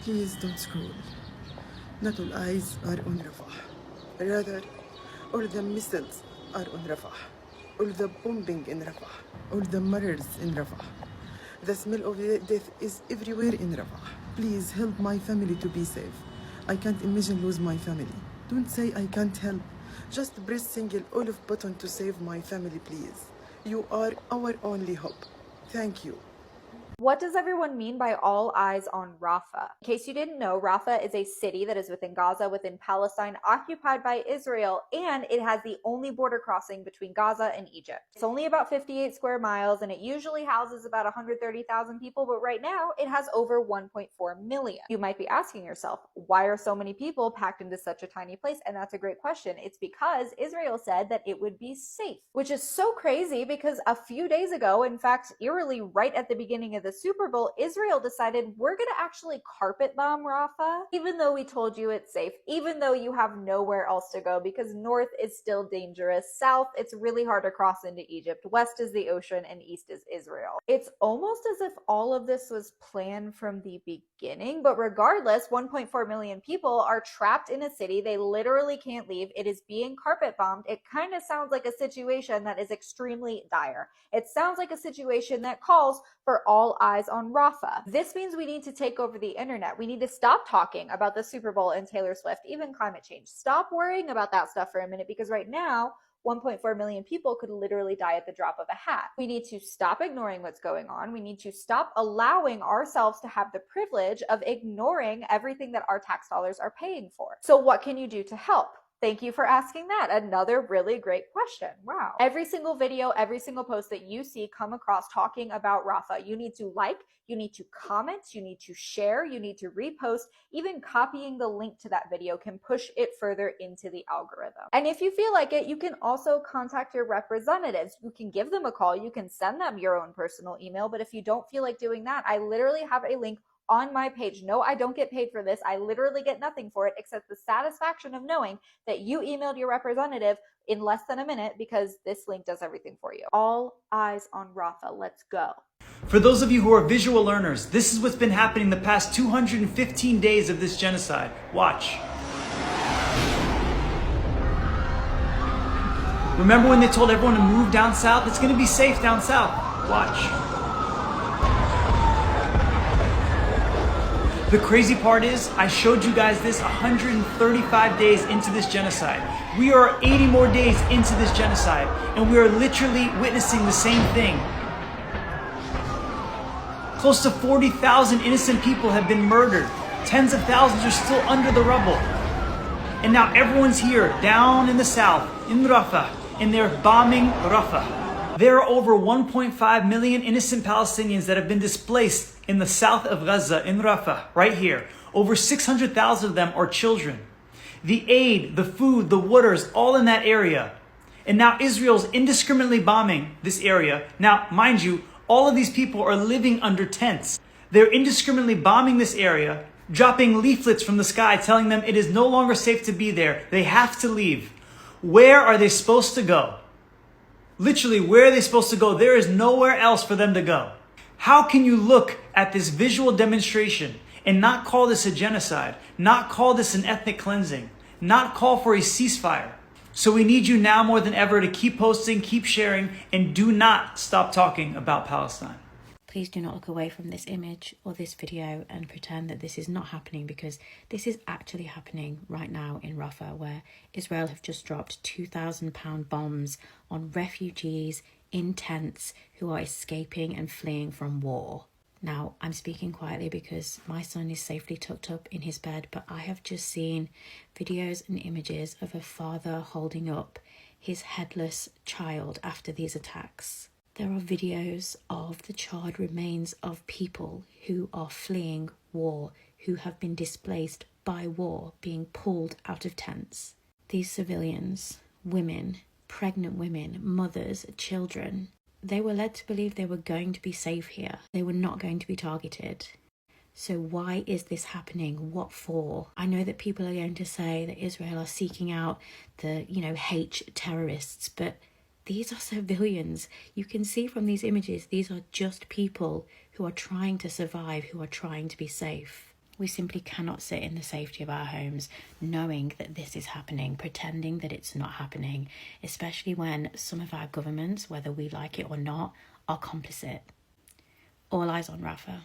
Please don't scroll. Not all eyes are on Rafah. Rather, all the missiles are on Rafah. All the bombing in Rafah. All the murders in Rafah. The smell of death is everywhere in Rafah. Please help my family to be safe. I can't imagine lose my family. Don't say I can't help. Just press single olive button to save my family, please. You are our only hope. Thank you. What does everyone mean by all eyes on Rafah? In case you didn't know, Rafah is a city that is within Gaza, within Palestine, occupied by Israel, and it has the only border crossing between Gaza and Egypt. It's only about 58 square miles, and it usually houses about 130,000 people, but right now it has over 1.4 million. You might be asking yourself, why are so many people packed into such a tiny place? And that's a great question. It's because Israel said that it would be safe, which is so crazy because a few days ago, in fact, eerily right at the beginning of the Super Bowl, Israel decided we're going to actually carpet bomb Rafah, even though we told you it's safe, even though you have nowhere else to go because north is still dangerous, south it's really hard to cross into Egypt, west is the ocean, and east is Israel. It's almost as if all of this was planned from the beginning, but regardless, 1.4 million people are trapped in a city. They literally can't leave. It is being carpet bombed. It kind of sounds like a situation that is extremely dire. It sounds like a situation that calls for all eyes on Rafah. This means we need to take over the internet. We need to stop talking about the Super Bowl and Taylor Swift, even climate change. Stop worrying about that stuff for a minute because right now, 1.4 million people could literally die at the drop of a hat. We need to stop ignoring what's going on. We need to stop allowing ourselves to have the privilege of ignoring everything that our tax dollars are paying for. So what can you do to help? Thank you for asking that. Another really great question. Wow. Every single video, every single post that you see come across talking about Rafah, you need to like, you need to comment, you need to share, you need to repost. Even copying the link to that video can push it further into the algorithm. And if you feel like it, you can also contact your representatives. You can give them a call, you can send them your own personal email, but if you don't feel like doing that, I literally have a link on my page. No, I don't get paid for this. I literally get nothing for it except the satisfaction of knowing that you emailed your representative in less than a minute because this link does everything for you. All eyes on Rafah. Let's go. For those of you who are visual learners, this is what's been happening the past 215 days of this genocide. Watch. Remember when they told everyone to move down south? It's going to be safe down south. Watch. The crazy part is, I showed you guys this 135 days into this genocide. We are 80 more days into this genocide, and we are literally witnessing the same thing. Close to 40,000 innocent people have been murdered. Tens of thousands are still under the rubble. And now everyone's here, down in the south, in Rafah, and they're bombing Rafah. There are over 1.5 million innocent Palestinians that have been displaced in the south of Gaza, in Rafah, right here. Over 600,000 of them are children. The aid, the food, the waters, all in that area. And now Israel's indiscriminately bombing this area. Now, mind you, all of these people are living under tents. They're indiscriminately bombing this area, dropping leaflets from the sky telling them it is no longer safe to be there. They have to leave. Where are they supposed to go? Literally, where are they supposed to go? There is nowhere else for them to go. How can you look at this visual demonstration and not call this a genocide, not call this an ethnic cleansing, not call for a ceasefire? So we need you now more than ever to keep posting, keep sharing, and do not stop talking about Palestine. Please do not look away from this image or this video and pretend that this is not happening, because this is actually happening right now in Rafah, where Israel have just dropped 2,000-pound bombs on refugees in tents who are escaping and fleeing from war. Now, I'm speaking quietly because my son is safely tucked up in his bed, but I have just seen videos and images of a father holding up his headless child after these attacks. There are videos of the charred remains of people who are fleeing war, who have been displaced by war, being pulled out of tents. These civilians, women, pregnant women, mothers, children, they were led to believe they were going to be safe here. They were not going to be targeted. So why is this happening? What for? I know that people are going to say that Israel are seeking out the, hate terrorists, but these are civilians. You can see from these images, these are just people who are trying to survive, who are trying to be safe. We simply cannot sit in the safety of our homes knowing that this is happening, pretending that it's not happening, especially when some of our governments, whether we like it or not, are complicit. All eyes on Rafah.